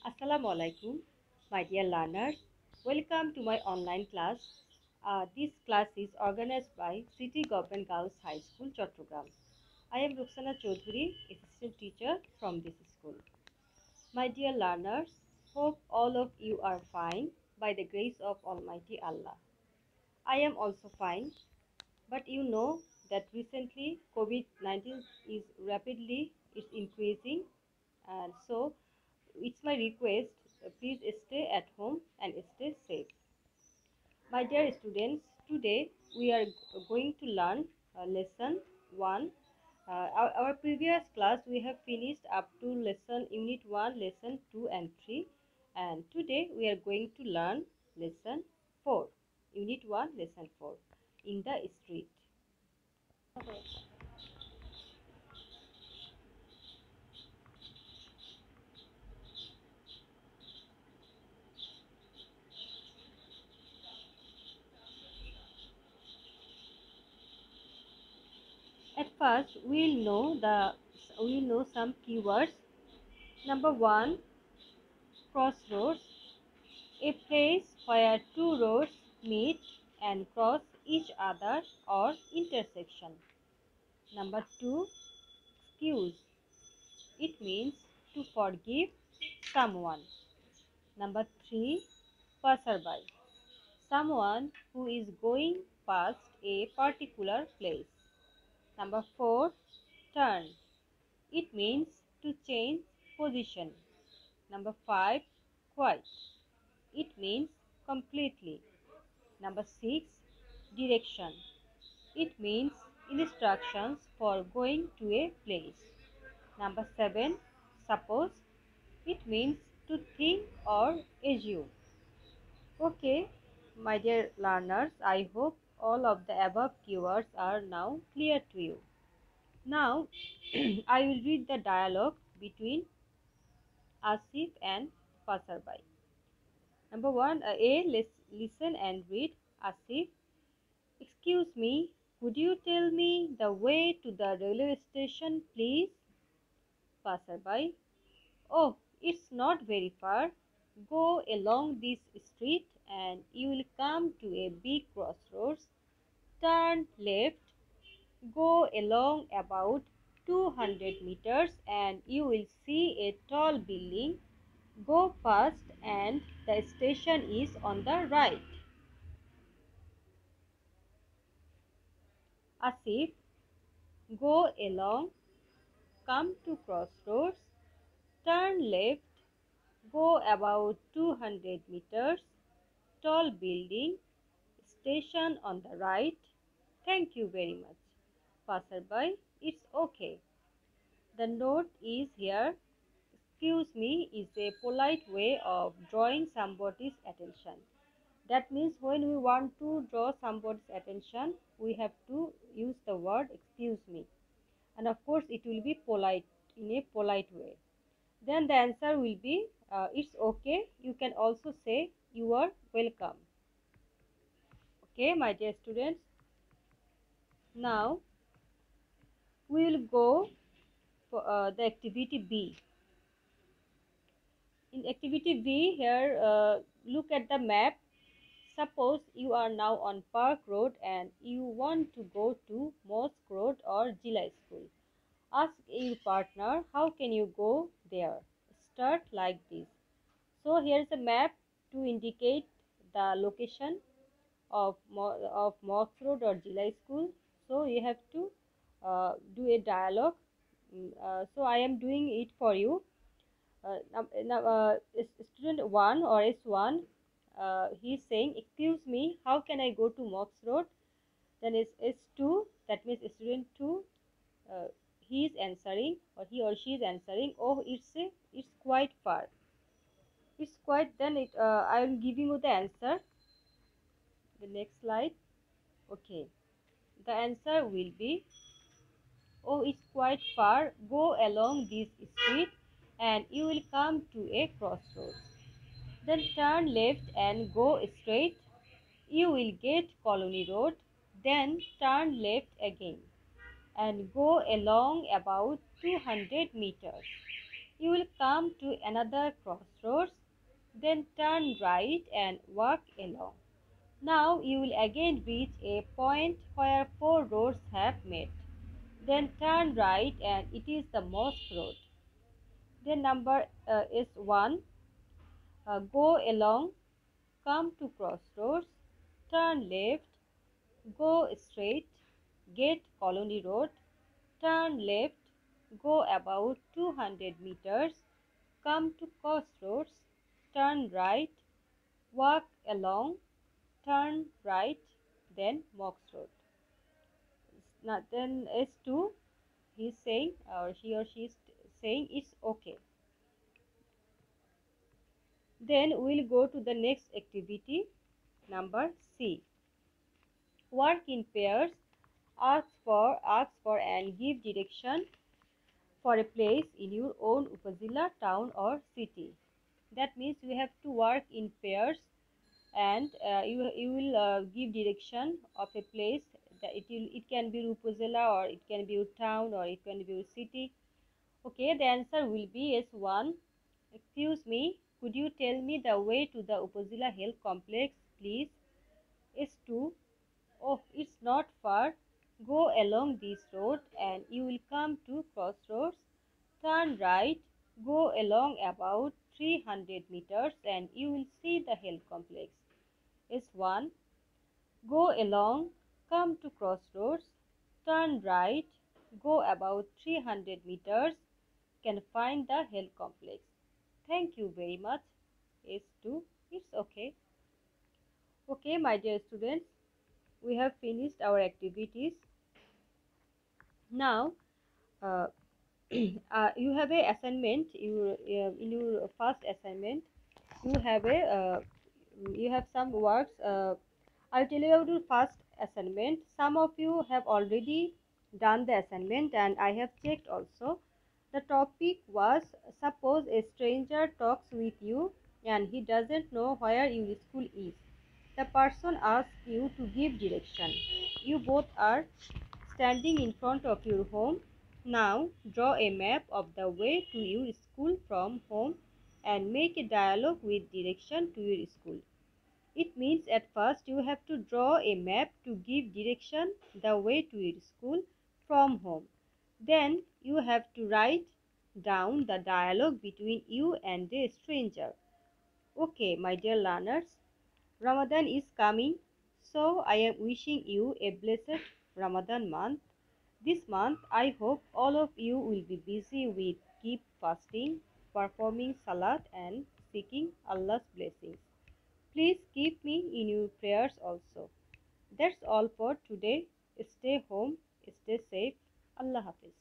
Assalamu alaikum, my dear learners. Welcome to my online class. This class is organized by City Government Girls High School, Chattogram. I am Ruxana Chaudhuri, assistant teacher from this school. My dear learners, hope all of you are fine by the grace of Almighty Allah. I am also fine, but you know that recently COVID-19 is rapidly increasing, and so it's my request, please stay at home and stay safe. My dear students, today we are going to learn lesson 1. Our previous class we have finished up to lesson unit 1, lesson 2 and 3, and today we are going to learn lesson 4, unit 1, lesson 4, in the street. At first we'll know some keywords. Number 1, crossroads, a place where two roads meet and cross each other or intersection. Number 2, excuse. It means to forgive someone. Number 3, passerby. Someone who is going past a particular place. Number 4, turn. It means to change position. Number 5, quiet. It means completely. Number 6, direction. It means instructions for going to a place. Number 7, suppose. It means to think or assume. Okay, my dear learners, I hope all of the above keywords are now clear to you. Now, I will read the dialogue between Asif and passerby. Number 1, listen and read. Asif, excuse me, could you tell me the way to the railway station, please? Passerby, oh, it's not very far. Go along this street and you will come to a big crossroads. Turn left, go along about 200 meters and you will see a tall building. Go past and the station is on the right. Asif, go along, come to crossroads, turn left, go about 200 meters, tall building, station on the right. Thank you very much. Passerby, it's okay. The note is here. Excuse me is a polite way of drawing somebody's attention. That means when we want to draw somebody's attention, we have to use the word excuse me. And of course, it will be polite, in a polite way. Then the answer will be it's okay. You can also say you are welcome. Okay, my dear students. Now we will go for the activity B. In activity B, here look at the map. Suppose you are now on Park Road and you want to go to Mosque Road or Jila School. Ask your partner how can you go there. Start like this. So here is a map to indicate the location of Mosque Road or Jila School. So you have to do a dialogue. So I am doing it for you. Student 1 or S1, he is saying, excuse me, how can I go to Mox Road? Then is S2, that means student 2, uh, he is answering or he or she is answering, oh, it's quite far. It's quite, then I am giving you the answer. The next slide. Okay. The answer will be, oh, it's quite far. Go along this street and you will come to a crossroads. Then turn left and go straight. You will get Colony Road. Then turn left again and go along about 200 meters. You will come to another crossroads, then turn right and walk along. Now you will again reach a point where four roads have met. Then turn right and it is the mosque road. Then number is 1. Go along, come to crossroads, turn left, go straight, get Colony Road, turn left, go about 200 meters, come to crossroads, turn right, walk along, turn right, then Mox Road. Now, then S2, he's saying, or he or she is saying it's okay. Then we'll go to the next activity, number C. Work in pairs, ask for and give direction for a place in your own upazila, town or city. That means you have to work in pairs and you will give direction of a place that it can be upazila or it can be your town or it can be your city. Okay, the answer will be S1. Excuse me, could you tell me the way to the Upazila Health Complex, please? S2. Oh, it's not far. Go along this road and you will come to crossroads. Turn right, go along about 300 meters and you will see the health complex. S1. Go along, come to crossroads, turn right, go about 300 meters, can find the health complex. Thank you very much. S2. It's okay. Okay, my dear students, we have finished our activities. Now, uh, you have a assignment. In your first assignment, you have a you have some works. I'll tell you about your first assignment. Some of you have already done the assignment, and I have checked also. The topic was, suppose a stranger talks with you and he doesn't know where your school is. The person asks you to give direction. You both are standing in front of your home. Now draw a map of the way to your school from home and make a dialogue with direction to your school. It means at first you have to draw a map to give direction the way to your school from home. Then you have to write down the dialogue between you and the stranger. Okay, my dear learners, Ramadan is coming, so I am wishing you a blessed Ramadan month. This month, I hope all of you will be busy with keep fasting, performing salat and seeking Allah's blessings. Please keep me in your prayers also. That's all for today. Stay home, stay safe. Allah Hafiz.